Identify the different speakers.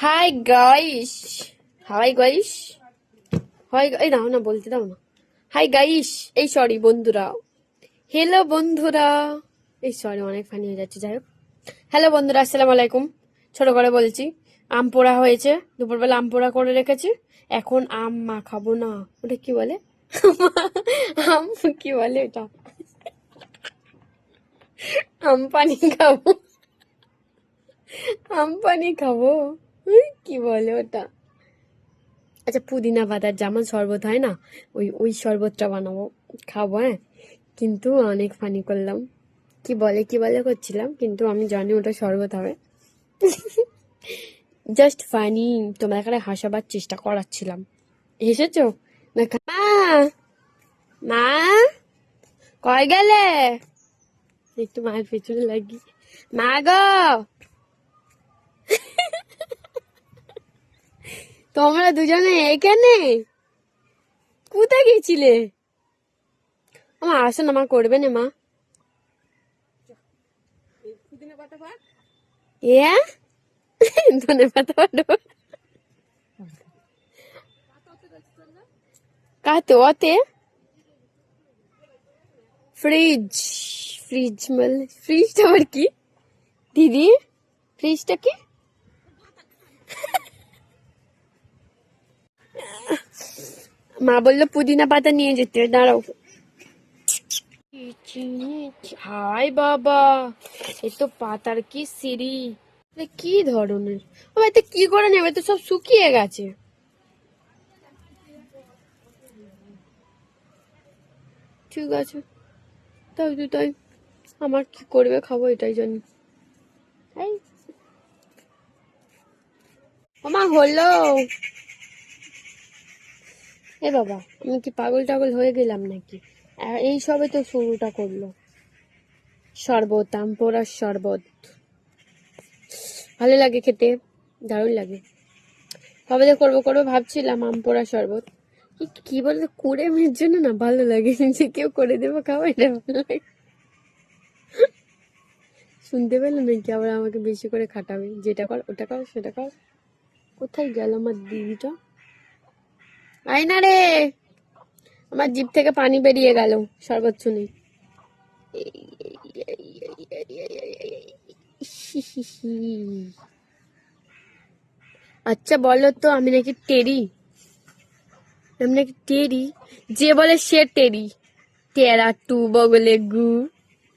Speaker 1: High guys, hi guys, hi এই দাও না, বলতে দাও না। হাই গাইস, এই সরি বন্ধুরা, হ্যালো বন্ধুরা, এই সরি অনেক ফানি হয়ে যাচ্ছে, যাই হোক। হ্যালো বন্ধুরা, আসসালামু আলাইকুম। ছোট করে বলছি, আম পোড়া হয়েছে, দুপুরবেলা আম পোড়া করে রেখেছি। এখন আম মাখাবো না, ওটা কি বলে, আম কি বলে ওটা, আম পানি খাবো, আম পানি খাবো, কি বলে ওটা। আচ্ছা, পুদিনা পাতার যেমন শরবত হয় না, ওই ওই শরবতটা বানাবো, খাবো, হ্যাঁ। কিন্তু অনেক ফানি করলাম, কি বলে করছিলাম, কিন্তু আমি জানি ওটা শরবত হবে। জাস্ট ফানি, তোমার এখানে হাসাবার চেষ্টা করাচ্ছিলাম। হেসেছো না? মা, মা, কয় গেলে, একটু মায়ের পেছনে লাগি। মা গো, তোমরা দুজনে এখানে কোথায় গেছিলে? আমার আসো না, মা করবে না মা। এ ধনে পাতা বাটো কাতে ওতে ফ্রিজ, ফ্রিজ মানে ফ্রিজটা আবার কি দিদি? ফ্রিজটা কি? মা বললো পুদিনা পাতা নিয়ে যেতে, দাঁড়াও। হাই বাবা, এ তো পাতার কি সিঁড়ি, কি ধরনের, ও এতে কি করে নেবে, তো সব শুকিয়ে গেছে। ঠিক আছে, তাই তো তাই, আমার কি করবে, খাবো এটাই জানি। এই ওমা হলো, এ বাবা আমি কি পাগল টাগল হয়ে গেলাম নাকি? এই সবে তো শুরুটা করলো। শরবত, আম পোড়ার শরবত ভালো লাগে খেতে, দারুণ লাগে। কবে যে করবো করবো ভাবছিলাম আম পোড়া শরবত, কি বলতো, করে মেয়ের জন্য না ভালো লাগে, যে কেউ করে দেবো খাওয়া, এটা ভালো লাগে। শুনতে পেলে নাকি আবার আমাকে বেশি করে খাটাবে, যেটা কর ওটা কর সেটা কর। কোথায় গেল আমার দিদিটা? আয় না রে, আমার জিভ থেকে পানি বেরিয়ে গেল শরবত শুনে। আচ্ছা বলো তো, আমি নাকি টেরি? আমি নাকি টেরি? যে বলে সে টেরি, টেরা টু বগলে গু।